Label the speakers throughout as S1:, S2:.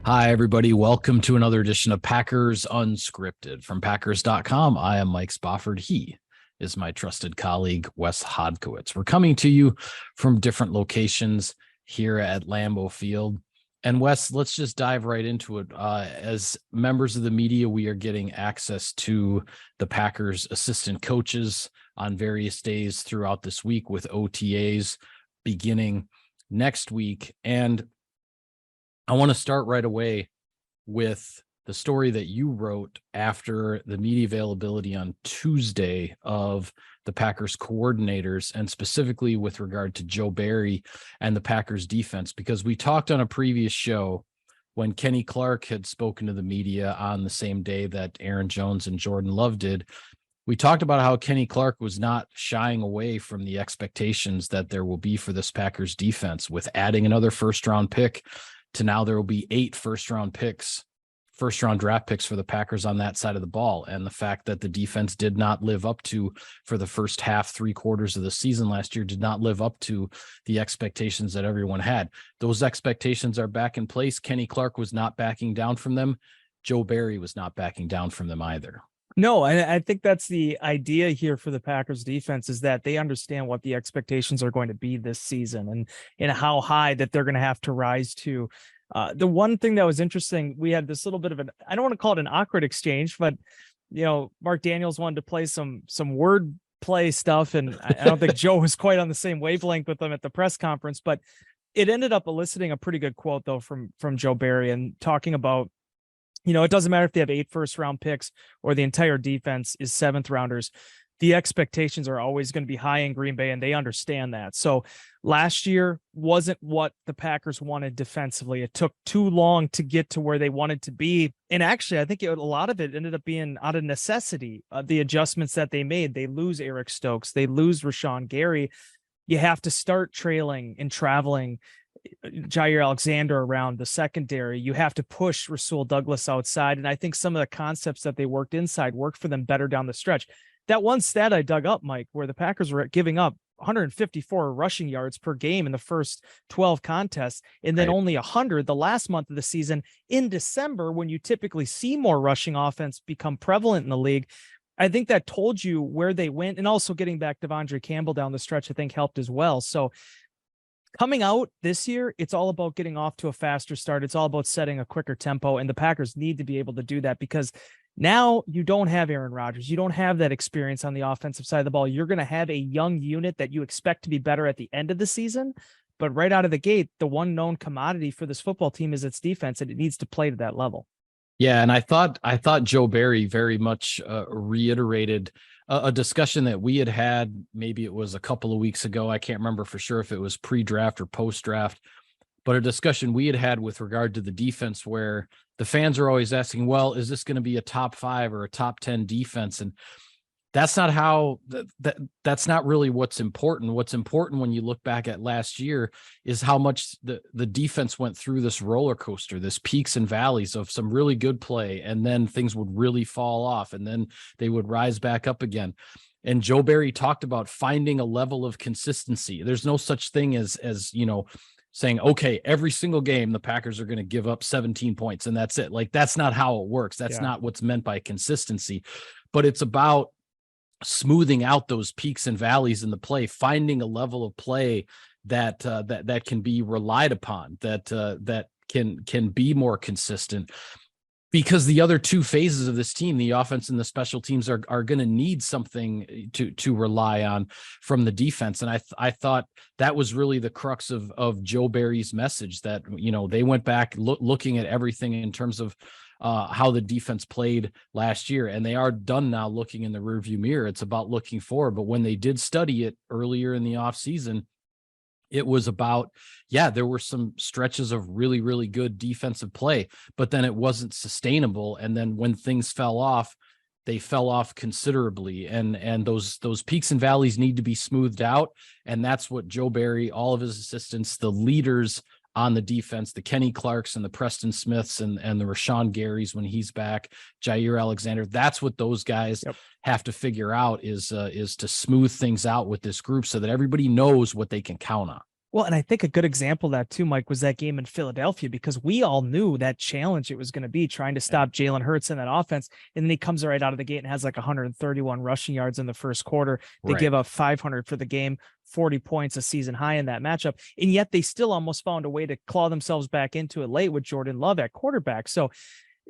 S1: Hi, everybody. Welcome to another edition of Packers Unscripted from Packers.com. I am Mike Spofford. He is my trusted colleague, Wes Hodkowitz. We're coming to you from different locations here at Lambeau Field. And Wes, let's just dive right into it. As members of the media, we are getting access to the Packers assistant coaches on various days throughout this week with OTAs beginning next week. And I want to start right away with the story that you wrote after the media availability on Tuesday of the Packers coordinators, and specifically with regard to Joe Barry and the Packers defense, because we talked on a previous show when Kenny Clark had spoken to the media on the same day that Aaron Jones and Jordan Love did. We talked about how Kenny Clark was not shying away from the expectations that there will be for this Packers defense, with adding another first-round pick to now there will be 8 first-round draft picks for the Packers on that side of the ball. And the fact that the defense did not live up to, for the first half, 3/4 of the season last year, did not live up to the expectations that everyone had. Those expectations are back in place. Kenny Clark was not backing down from them. Joe Barry was not backing down from them either.
S2: No, and I think that's the idea here for the Packers defense, is that they understand what the expectations are going to be this season and how high that they're going to have to rise to. The one thing that was interesting, we had this little bit of I don't want to call it an awkward exchange, but Mark Daniels wanted to play some word play stuff, and I don't think Joe was quite on the same wavelength with them at the press conference, but it ended up eliciting a pretty good quote though from Joe Barry, and talking about, it doesn't matter if they have 8 first-round picks or the entire defense is 7th rounders. The expectations are always going to be high in Green Bay, and they understand that. So last year wasn't what the Packers wanted defensively. It took too long to get to where they wanted to be. And actually, I think a lot of it ended up being out of necessity. The adjustments that they made, they lose Eric Stokes, they lose Rashawn Gary. You have to start trailing and traveling Jair Alexander around the secondary. You have to push Rasul Douglas outside. And I think some of the concepts that they worked inside worked for them better down the stretch. That one stat I dug up, Mike, where the Packers were giving up 154 rushing yards per game in the first 12 contests, and then only 100 the last month of the season in December, when you typically see more rushing offense become prevalent in the league. I think that told you where they went. And also getting back Devondre Campbell down the stretch, I think, helped as well. So coming out this year, it's all about getting off to a faster start. It's all about setting a quicker tempo, and the Packers need to be able to do that, because now you don't have Aaron Rodgers. You don't have that experience on the offensive side of the ball. You're going to have a young unit that you expect to be better at the end of the season. But right out of the gate, the one known commodity for this football team is its defense, and it needs to play to that level.
S1: Yeah, and I thought Joe Barry very much reiterated a discussion that we had, maybe it was a couple of weeks ago. I can't remember for sure if it was pre-draft or post-draft, but a discussion we had with regard to the defense, where the fans are always asking, well, is this going to be a top 5 or a top 10 defense? And that's not how that's not really what's important. What's important when you look back at last year is how much the defense went through this roller coaster, this peaks and valleys of some really good play, and then things would really fall off, and then they would rise back up again. And Joe Barry talked about finding a level of consistency. There's no such thing as saying, okay, every single game the Packers are going to give up 17 points and that's it. Like, that's not how it works. That's not what's meant by consistency. But it's about smoothing out those peaks and valleys in the play, finding a level of play that can be relied upon, that can be more consistent. Because the other 2 phases of this team, the offense and the special teams, are going to need something to rely on from the defense. And I thought that was really the crux of Joe Barry's message, that, they went back looking at everything in terms of how the defense played last year, and they are done now looking in the rearview mirror. It's about looking forward. But when they did study it earlier in the offseason, it was about, there were some stretches of really, really good defensive play, but then it wasn't sustainable. And then when things fell off, they fell off considerably. And those peaks and valleys need to be smoothed out. And that's what Joe Barry, all of his assistants, the leaders on the defense, the Kenny Clarks and the Preston Smiths and the Rashawn Garys when he's back, Jair Alexander, that's what those guys have to figure out, is to smooth things out with this group so that everybody knows what they can count on.
S2: Well, and I think a good example of that too, Mike, was that game in Philadelphia, because we all knew that challenge it was going to be trying to stop Jalen Hurts in that offense. And then he comes right out of the gate and has like 131 rushing yards in the first quarter. They give up 500 for the game, 40 points, a season high in that matchup. And yet they still almost found a way to claw themselves back into it late with Jordan Love at quarterback. So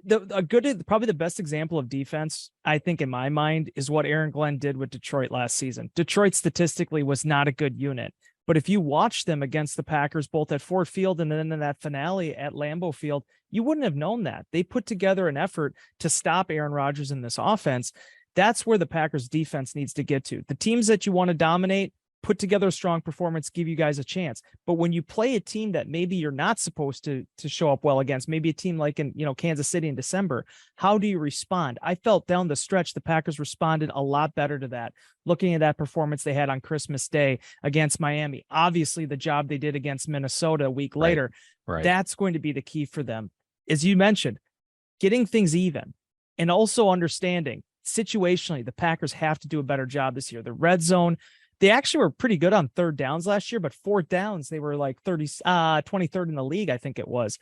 S2: probably the best example of defense, I think, in my mind, is what Aaron Glenn did with Detroit last season. Detroit statistically was not a good unit. But if you watch them against the Packers, both at Ford Field and then in that finale at Lambeau Field, you wouldn't have known that. They put together an effort to stop Aaron Rodgers in this offense. That's where the Packers defense needs to get to. The teams that you want to dominate, put together a strong performance, give you guys a chance. But when you play a team that maybe you're not supposed to show up well against, maybe a team like in, Kansas City in December, how do you respond? I felt down the stretch, the Packers responded a lot better to that. Looking at that performance they had on Christmas Day against Miami, obviously the job they did against Minnesota a week later, that's going to be the key for them. As you mentioned, getting things even and also understanding situationally, the Packers have to do a better job this year. The red zone, they actually were pretty good on third downs last year, but fourth downs, they were like 23rd in the league, I think it was.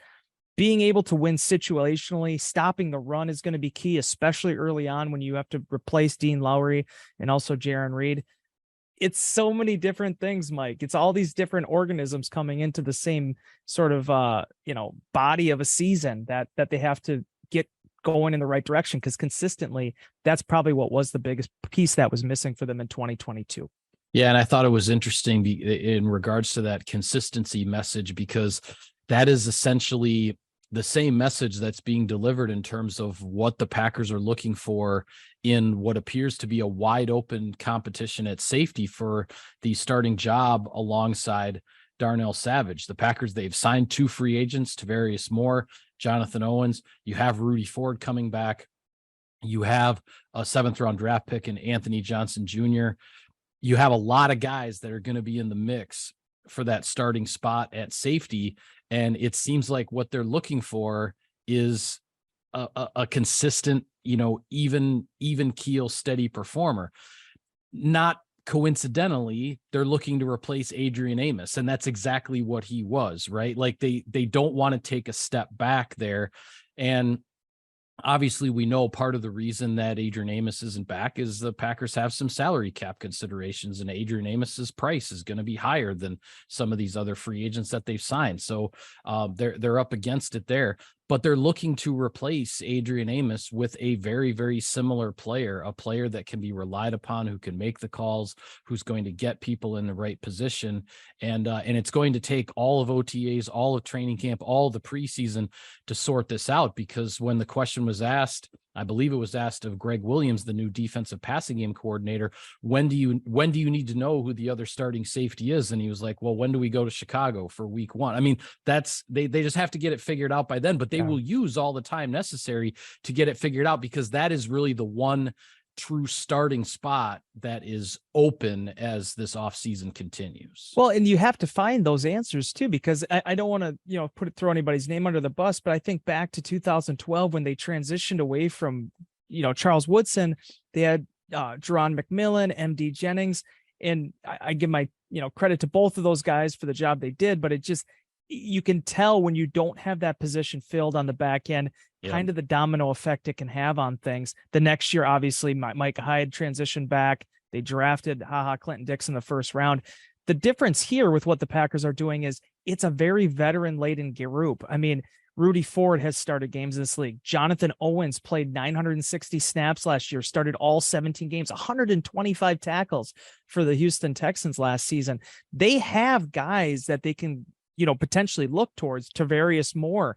S2: Being able to win situationally, stopping the run is going to be key, especially early on when you have to replace Dean Lowry and also Jaron Reed. It's so many different things, Mike. It's all these different organisms coming into the same sort of, body of a season that they have to get going in the right direction, because consistently, that's probably what was the biggest piece that was missing for them in 2022.
S1: Yeah, and I thought it was interesting in regards to that consistency message, because that is essentially the same message that's being delivered in terms of what the Packers are looking for in what appears to be a wide open competition at safety for the starting job alongside Darnell Savage. The Packers, they've signed 2 free agents, Tavarius Moore, Jonathan Owens. You have Rudy Ford coming back. You have a 7th round draft pick in Anthony Johnson Jr. You have a lot of guys that are going to be in the mix for that starting spot at safety. And it seems like what they're looking for is a consistent, even keel, steady performer. Not coincidentally, they're looking to replace Adrian Amos. And that's exactly what he was, right? Like they don't want to take a step back there. And obviously, we know part of the reason that Adrian Amos isn't back is the Packers have some salary cap considerations, and Adrian Amos's price is going to be higher than some of these other free agents that they've signed. So they're up against it there. But they're looking to replace Adrian Amos with a very, very similar player, a player that can be relied upon, who can make the calls, who's going to get people in the right position. And it's going to take all of OTAs, all of training camp, all of the preseason to sort this out, because when the question was asked, I believe it was asked of Greg Williams, the new defensive passing game coordinator, when do you need to know who the other starting safety is? And he was like, well, when do we go to Chicago for week 1? I mean, that's they just have to get it figured out by then, but they will use all the time necessary to get it figured out, because that is really the one true starting spot that is open as this offseason continues.
S2: Well, and you have to find those answers too, because I don't want to, throw anybody's name under the bus, but I think back to 2012 when they transitioned away from, Charles Woodson, they had Jerron McMillan, MD Jennings, and I give my, credit to both of those guys for the job they did, but you can tell when you don't have that position filled on the back end, kind of the domino effect it can have on things. The next year, obviously, Mike Hyde transitioned back. They drafted Clinton Dix in the first round. The difference here with what the Packers are doing is it's a very veteran-laden group. I mean, Rudy Ford has started games in this league. Jonathan Owens played 960 snaps last year, started all 17 games, 125 tackles for the Houston Texans last season. They have guys that they can potentially look towards. Tavarius Moore.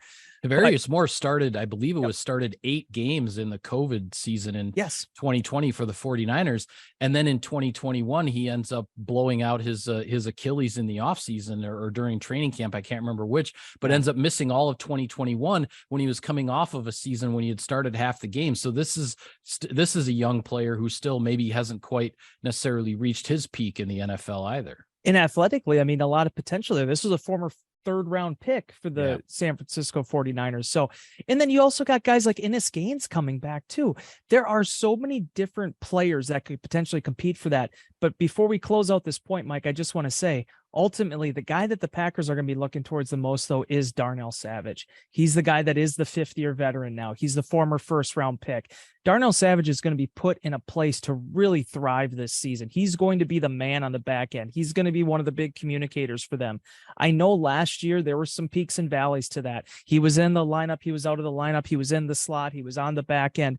S1: Moore started, I believe it was started 8 games in the COVID season in 2020 for the 49ers. And then in 2021, he ends up blowing out his Achilles in the offseason or during training camp. I can't remember which, but ends up missing all of 2021 when he was coming off of a season when he had started half the game. So this is a young player who still maybe hasn't quite necessarily reached his peak in the NFL either.
S2: And athletically, I mean, a lot of potential there. This was a former 3rd round pick for the San Francisco 49ers. So, and then you also got guys like Innis Gaines coming back too. There are so many different players that could potentially compete for that. But before we close out this point, Mike, I just want to say, ultimately the guy that the Packers are going to be looking towards the most, though, is Darnell Savage. He's the guy that is the 5th-year veteran now. He's the former first-round pick. Darnell Savage is going to be put in a place to really thrive this season. He's going to be the man on the back end. He's going to be one of the big communicators for them. I know last year there were some peaks and valleys to that. He was in the lineup. He was out of the lineup. He was in the slot. He was on the back end.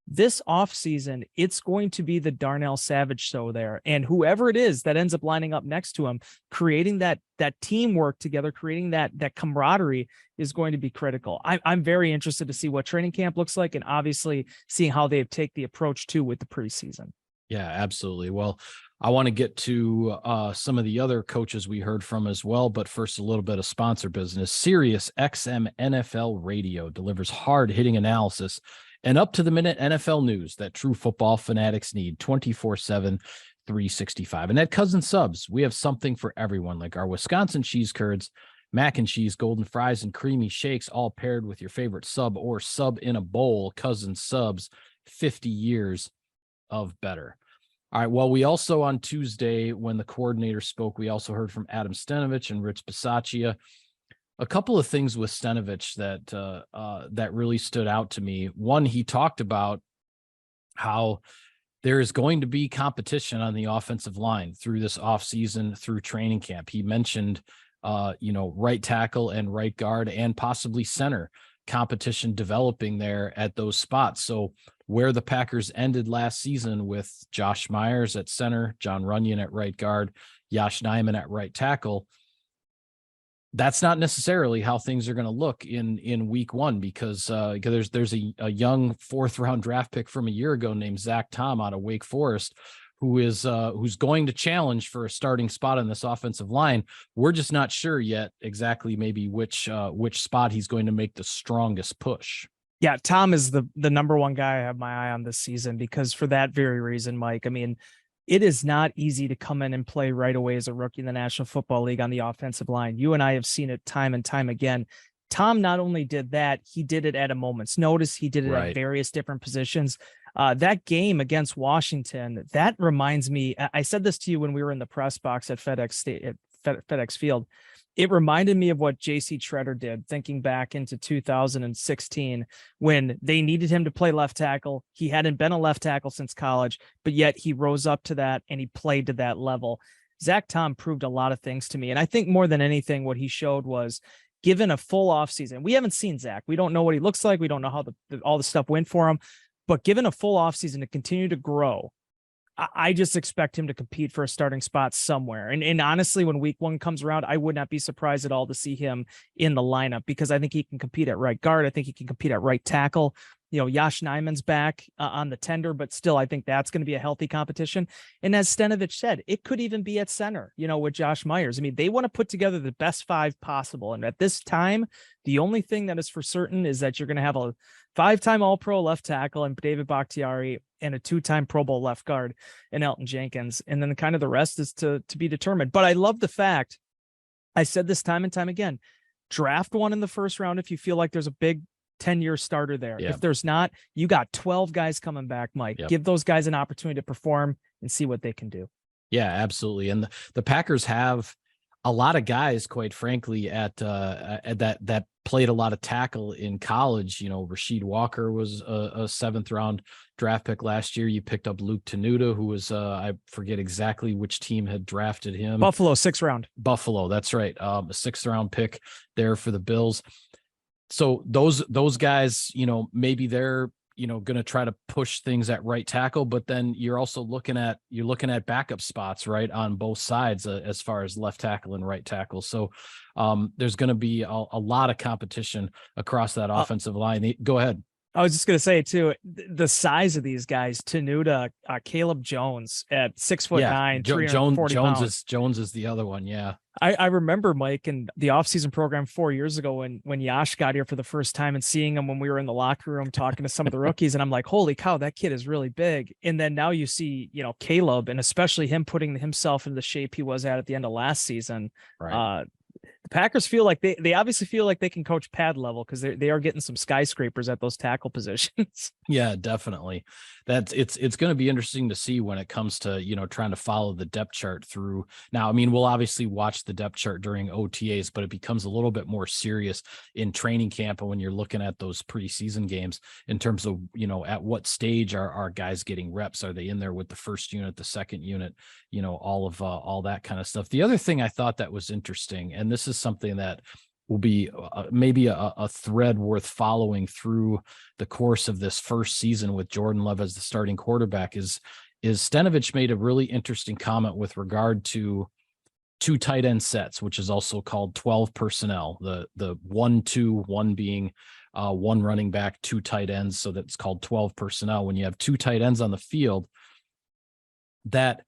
S2: This offseason, it's going to be the Darnell Savage show there. And whoever it is that ends up lining up next to him, creating that teamwork together, creating that camaraderie is going to be critical. I'm very interested to see what training camp looks like, and obviously seeing how they take the approach too with the preseason.
S1: Yeah, absolutely. Well, I want to get to some of the other coaches we heard from as well. But first, a little bit of sponsor business. Sirius XM NFL Radio delivers hard-hitting analysis and up-to-the-minute NFL news that true football fanatics need 24/7, 365. And at Cousin Subs, we have something for everyone, like our Wisconsin cheese curds, mac and cheese, golden fries, and creamy shakes, all paired with your favorite sub or sub in a bowl. Cousin Subs, 50 years of better. All right. Well, we also on Tuesday, when the coordinator spoke, we also heard from Adam Stenavich and Rich Bisaccia. A couple of things with Stenavich that really stood out to me. One, he talked about how there is going to be competition on the offensive line through this offseason, through training camp. He mentioned, right tackle and right guard and possibly center competition developing there at those spots. So where the Packers ended last season with Josh Myers at center, John Runyon at right guard, Yosh Nijman at right tackle, that's not necessarily how things are going to look in week one, because there's a young 4th-round draft pick from a year ago named Zach Tom out of Wake Forest, who's going to challenge for a starting spot on this offensive line. We're just not sure yet exactly maybe which spot he's going to make the strongest push.
S2: Yeah, Tom is the number one guy I have my eye on this season, because for that very reason, Mike. I mean, it is not easy to come in and play right away as a rookie in the National Football League on the offensive line. You and I have seen it time and time again. Tom not only did that, he did it at a moment's notice. He did it at various different positions. That game against Washington, that reminds me, I said this to you when we were in the press box at FedEx Field. It reminded me of what J.C. Treader did, thinking back into 2016 when they needed him to play left tackle. He hadn't been a left tackle since college, but yet he rose up to that and he played to that level. Zach Tom proved a lot of things to me. And I think more than anything, what he showed was, given a full offseason, we haven't seen Zach. We don't know what he looks like. We don't know how all the stuff went for him. But given a full offseason to continue to grow, I just expect him to compete for a starting spot somewhere. And honestly, when week one comes around, I would not be surprised at all to see him in the lineup, because I think he can compete at right guard. I think he can compete at right tackle. Yosh Nijman's back on the tender, but still, I think that's going to be a healthy competition. And as Stenavich said, it could even be at center, with Josh Myers. I mean, they want to put together the best 5 possible. And at this time, the only thing that is for certain is that you're going to have a 5-time All-Pro left tackle and David Bakhtiari, and a 2-time Pro Bowl left guard in Elton Jenkins. And then kind of the rest is to be determined. But I love the fact, I said this time and time again, draft one in the first round if you feel like there's a big 10-year starter there. If there's not, you got 12 guys coming back, Mike. Give those guys an opportunity to perform and see what they can do. Yeah,
S1: absolutely. And the Packers have a lot of guys, quite frankly, at that played a lot of tackle in college. Rasheed Walker was a 7th-round draft pick last year. You picked up Luke Tenuta, who was I forget exactly which team had drafted him.
S2: Buffalo, 6th round.
S1: Buffalo, that's right. A 6th-round pick there for the Bills. So those guys, maybe they're going to try to push things at right tackle, but then you're also looking at backup spots, right, on both sides as far as left tackle and right tackle. So there's going to be a lot of competition across that offensive line. Go ahead.
S2: I was just going to say too, the size of these guys, Tenuta, Caleb Jones at 6'9", 340 pounds.
S1: Jones is the other one. Yeah.
S2: I remember, Mike, in the offseason program 4 years ago when Yosh got here for the first time and seeing him when we were in the locker room talking to some of the rookies. And I'm like, holy cow, that kid is really big. And then now you see, Caleb, and especially him putting himself in the shape he was at the end of last season.
S1: Right.
S2: The Packers feel like they obviously feel like they can coach pad level, because they are getting some skyscrapers at those tackle positions.
S1: Yeah, definitely. It's going to be interesting to see when it comes to, trying to follow the depth chart through. Now, I mean, we'll obviously watch the depth chart during OTAs, but it becomes a little bit more serious in training camp and when you're looking at those preseason games in terms of, at what stage are guys getting reps? Are they in there with the first unit, the second unit, all that kind of stuff. The other thing I thought that was interesting, and this is something that will be maybe a thread worth following through the course of this first season with Jordan Love as the starting quarterback, is Stenavich made a really interesting comment with regard to two tight end sets, which is also called 12 personnel, the 1-2-1 being one running back, two tight ends. So that's called 12 personnel. When you have two tight ends on the field, that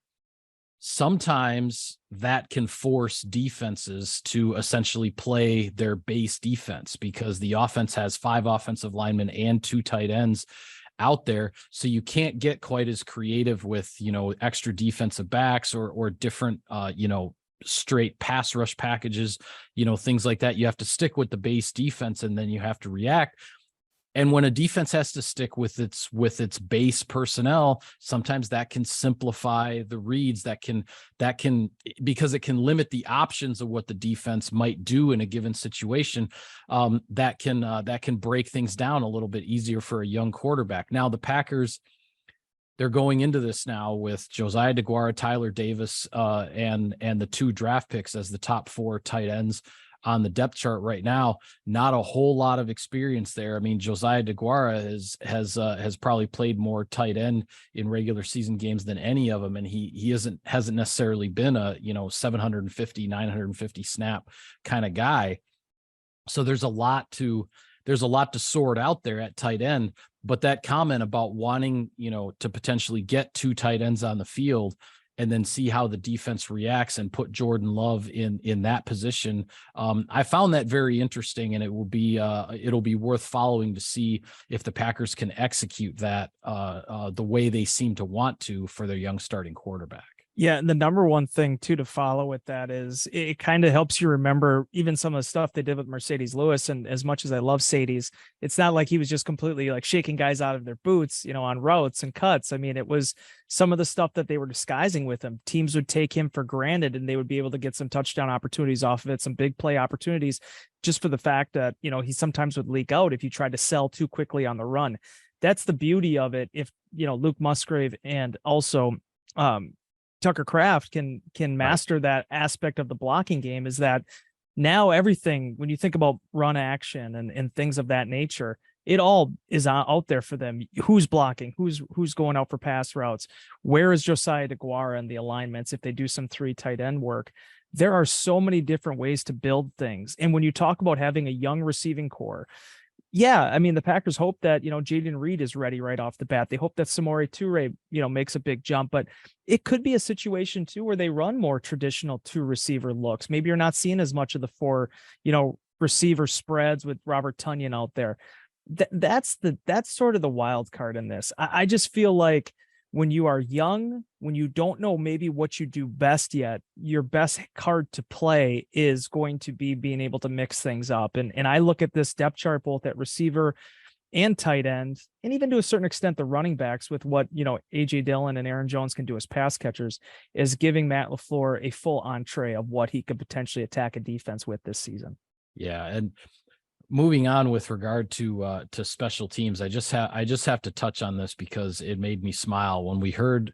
S1: sometimes that can force defenses to essentially play their base defense, because the offense has 5 offensive linemen and 2 tight ends out there. So you can't get quite as creative with, extra defensive backs or different, straight pass rush packages, things like that. You have to stick with the base defense and then you have to react. And when a defense has to stick with its base personnel, sometimes that can simplify the reads, that can because it can limit the options of what the defense might do in a given situation. That can break things down a little bit easier for a young quarterback. Now the Packers, they're going into this now with Josiah DeGuara, Tyler Davis, and the 2 draft picks as the top 4 tight ends on the depth chart right now. Not a whole lot of experience there. I mean, Josiah DeGuara has probably played more tight end in regular season games than any of them, and he hasn't necessarily been a 750, 950 snap kind of guy. So there's a lot to sort out there at tight end. But that comment about wanting, to potentially get 2 tight ends on the field and then see how the defense reacts and put Jordan Love in that position, I found that very interesting, and it'll be worth following to see if the Packers can execute that the way they seem to want to for their young starting quarterback.
S2: Yeah, and the number one thing too to follow with that is it kind of helps you remember even some of the stuff they did with Mercedes Lewis. And as much as I love Sadie's, it's not like he was just completely like shaking guys out of their boots, on routes and cuts. I mean, it was some of the stuff that they were disguising with him. Teams would take him for granted and they would be able to get some touchdown opportunities off of it, some big play opportunities, just for the fact that, he sometimes would leak out if you tried to sell too quickly on the run. That's the beauty of it. If, Luke Musgrave and also, Tucker Kraft can master that aspect of the blocking game, is that now everything, when you think about run action and things of that nature, it all is out there for them. Who's blocking, who's going out for pass routes, where is Josiah DeGuara and the alignments if they do some 3 tight end work. There are so many different ways to build things. And when you talk about having a young receiving core, yeah, I mean, the Packers hope that, Jaden Reed is ready right off the bat. They hope that Samori Toure, makes a big jump, but it could be a situation too where they run more traditional 2 receiver looks. Maybe you're not seeing as much of the 4, receiver spreads with Robert Tonyan out there. That's sort of the wild card in this. I just feel like when you are young, when you don't know maybe what you do best yet, your best card to play is going to be being able to mix things up. And I look at this depth chart, both at receiver and tight end, and even to a certain extent, the running backs, with what, AJ Dillon and Aaron Jones can do as pass catchers, is giving Matt LaFleur a full entree of what he could potentially attack a defense with this season.
S1: Yeah. And moving on with regard to special teams, I just have to touch on this because it made me smile when we heard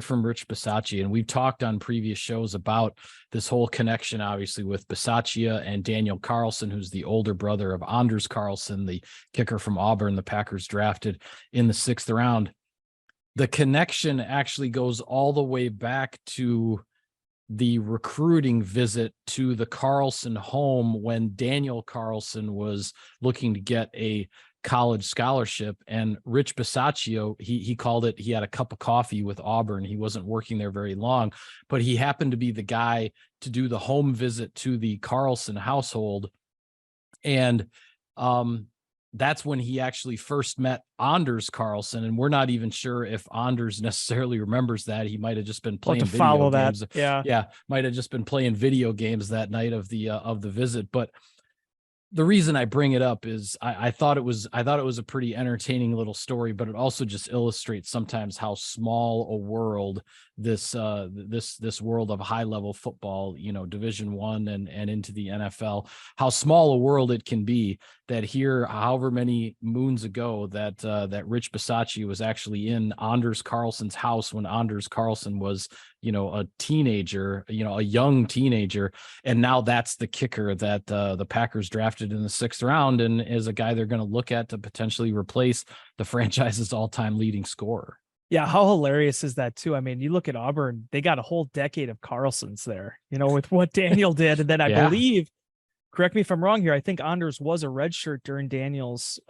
S1: from Rich Bisaccia, and we've talked on previous shows about this whole connection, obviously, with Bisaccia and Daniel Carlson, who's the older brother of Anders Carlson, the kicker from Auburn, the Packers drafted in the 6th round. The connection actually goes all the way back to the recruiting visit to the Carlson home when Daniel Carlson was looking to get a college scholarship. And Rich Bisaccia, he called it, he had a cup of coffee with Auburn. He wasn't working there very long, but he happened to be the guy to do the home visit to the Carlson household. And that's when he actually first met Anders Carlson. And we're not even sure if Anders necessarily remembers that. He might have just been
S2: Well,
S1: playing
S2: to
S1: video
S2: follow that,
S1: games.
S2: yeah.
S1: Yeah. Might have just been playing video games that night of the visit. But the reason I bring it up is I thought it was a pretty entertaining little story, but it also just illustrates sometimes how small a world this world of high level football, Division I and into the NFL, how small a world it can be. That here, however many moons ago, that Rich Bisaccia was actually in Anders Carlson's house when Anders Carlson was a teenager, a young teenager, and now that's the kicker that the Packers drafted in the 6th round and is a guy they're going to look at to potentially replace the franchise's all-time leading scorer.
S2: Yeah, how hilarious is that too? I mean, you look at Auburn, they got a whole decade of Carlsons there, with what Daniel did. And then I believe, correct me if I'm wrong here, I think Anders was a redshirt during Daniel's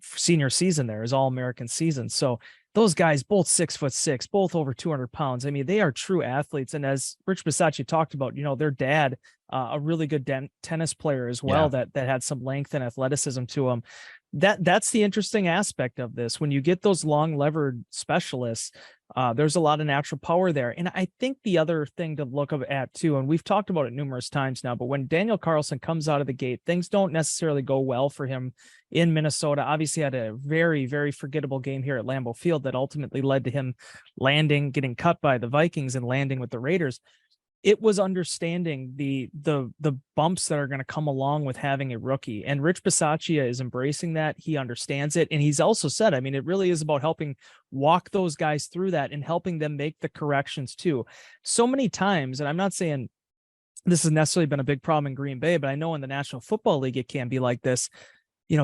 S2: senior season there, his All-American season. So those guys, both 6'6", both over 200 pounds. I mean, they are true athletes. And as Rich Bisaccia talked about, their dad, a really good tennis player as well, that had some length and athleticism to him. That's the interesting aspect of this. When you get those long levered specialists, there's a lot of natural power there. And I think the other thing to look at too, and we've talked about it numerous times now, but when Daniel Carlson comes out of the gate, things don't necessarily go well for him in Minnesota. Obviously had a very, very forgettable game here at Lambeau Field that ultimately led to him getting cut by the Vikings and landing with the Raiders. It was understanding the bumps that are going to come along with having a rookie, and Rich Bisaccia is embracing that. He understands it. And he's also said, I mean, it really is about helping walk those guys through that and helping them make the corrections too. So many times, and I'm not saying this has necessarily been a big problem in Green Bay, but I know in the National Football League, it can be like this.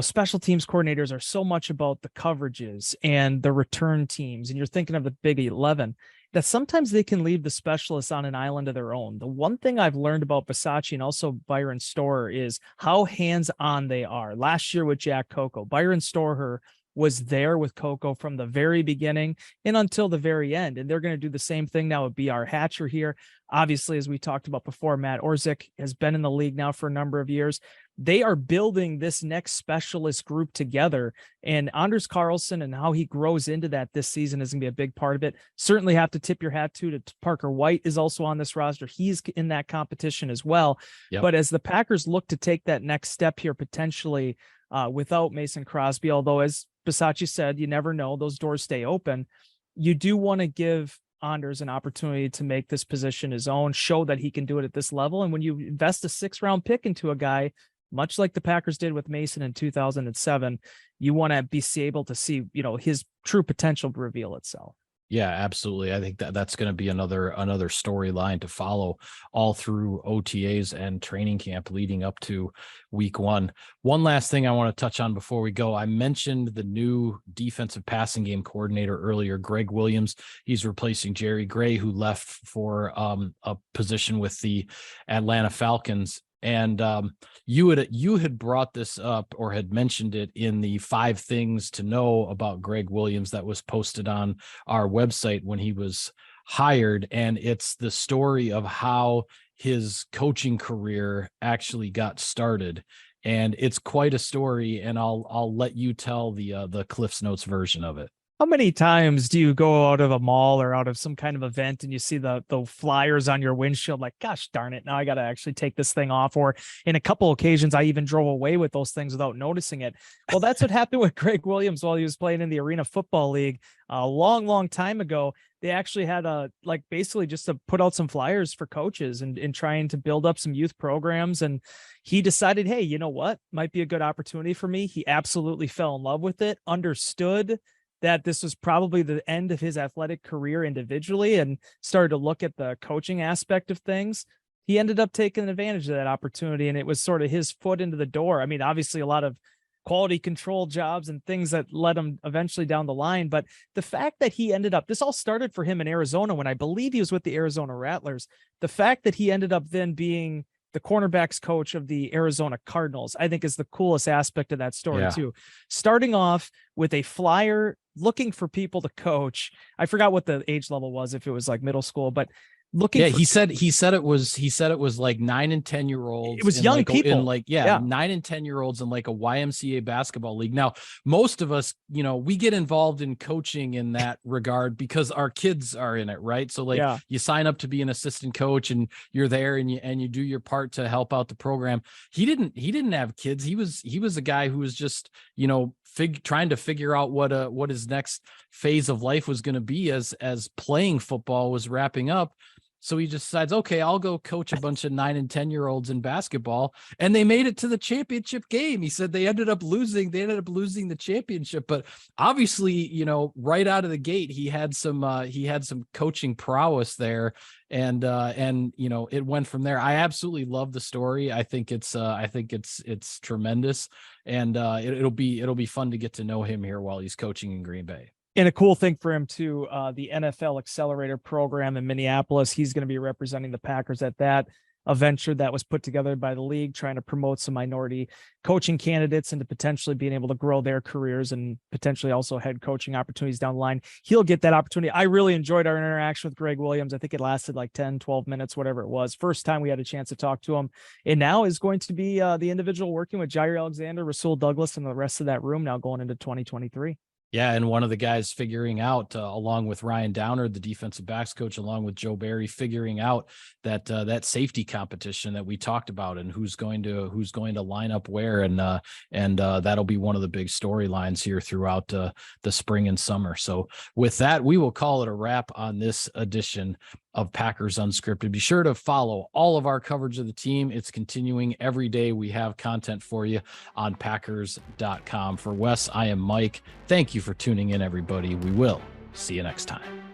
S2: Special teams coordinators are so much about the coverages and the return teams. And you're thinking of the Big 11, that sometimes they can leave the specialists on an island of their own. The one thing I've learned about Bisaccia and also Byron Storer is how hands-on they are. Last year with Jack Coco, Byron Storer was there with Coco from the very beginning and until the very end. And they're going to do the same thing now with B.R. Hatcher here. Obviously, as we talked about before, Matt Orzik has been in the league now for a number of years. They are building this next specialist group together, and Anders Carlson and how he grows into that this season is going to be a big part of it. Certainly have to tip your hat to Parker White is also on this roster. He's in that competition as well. Yep. But as the Packers look to take that next step here, potentially without Mason Crosby, although as Bisaccia said, you never know, those doors stay open. You do want to give Anders an opportunity to make this position his own, show that he can do it at this level. And when you invest a 6th-round pick into a guy, much like the Packers did with Mason in 2007, you want to be able to see, his true potential reveal itself.
S1: Yeah, absolutely. I think that's going to be another storyline to follow all through OTAs and training camp leading up to week 1. One last thing I want to touch on before we go. I mentioned the new defensive passing game coordinator earlier, Greg Williams. He's replacing Jerry Gray, who left for a position with the Atlanta Falcons. And you had brought this up or had mentioned it in the 5 things to know about Greg Williams that was posted on our website when he was hired. And it's the story of how his coaching career actually got started. And it's quite a story. And I'll let you tell the Cliff's Notes version of it.
S2: How many times do you go out of a mall or out of some kind of event and you see the flyers on your windshield, like, gosh darn it, now I got to actually take this thing off? Or in a couple occasions, I even drove away with those things without noticing it. Well, that's what happened with Greg Williams while he was playing in the Arena Football League a long time ago. They actually had basically just to put out some flyers for coaches and trying to build up some youth programs. And he decided, hey, you know what, might be a good opportunity for me. He absolutely fell in love with it, understood that this was probably the end of his athletic career individually, and started to look at the coaching aspect of things. He ended up taking advantage of that opportunity, and it was sort of his foot into the door. I mean, obviously a lot of quality control jobs and things that led him eventually down the line. But the fact that he ended up, this all started for him in Arizona when I believe he was with the Arizona Rattlers. The fact that he ended up then being the cornerbacks coach of the Arizona Cardinals, I think is the coolest aspect of that story too. Starting off with a flyer looking for people to coach. I forgot what the age level was, if it was like middle school, but looking
S1: Yeah,
S2: for
S1: he said it was like 9 and 10-year olds.
S2: it was
S1: in
S2: young
S1: like
S2: people.
S1: in like
S2: Yeah.
S1: 9 and 10-year olds in like a YMCA basketball league. Now, most of us, we get involved in coaching in that regard because our kids are in it, right? So like
S2: Yeah.
S1: you sign up to be an assistant coach and you're there and you do your part to help out the program. He didn't have kids. He was a guy who was just, trying to figure out what his next phase of life was going to be as playing football was wrapping up. So he just decides, okay, I'll go coach a bunch of 9 and 10-year-olds in basketball. And they made it to the championship game. He said they ended up losing the championship, but obviously, right out of the gate, he had some coaching prowess there. And it went from there. I absolutely love the story. I think it's tremendous. And it'll be fun to get to know him here while he's coaching in Green Bay.
S2: And a cool thing for him too, the NFL Accelerator program in Minneapolis. He's going to be representing the Packers at that, a venture that was put together by the league, trying to promote some minority coaching candidates into potentially being able to grow their careers and potentially also head coaching opportunities down the line. He'll get that opportunity. I really enjoyed our interaction with Greg Williams. I think it lasted like 10, 12 minutes, whatever it was. First time we had a chance to talk to him. And now is going to be the individual working with Jair Alexander, Rasul Douglas, and the rest of that room now going into 2023.
S1: Yeah, and one of the guys figuring out, along with Ryan Downer, the defensive backs coach, along with Joe Barry, figuring out that safety competition that we talked about, and who's going to line up where, and that'll be one of the big storylines here throughout the spring and summer. So with that, we will call it a wrap on this edition of Packers Unscripted. Be sure to follow all of our coverage of the team. It's continuing every day. We have content for you on Packers.com. For Wes, I am Mike. Thank you for tuning in, everybody. We will see you next time.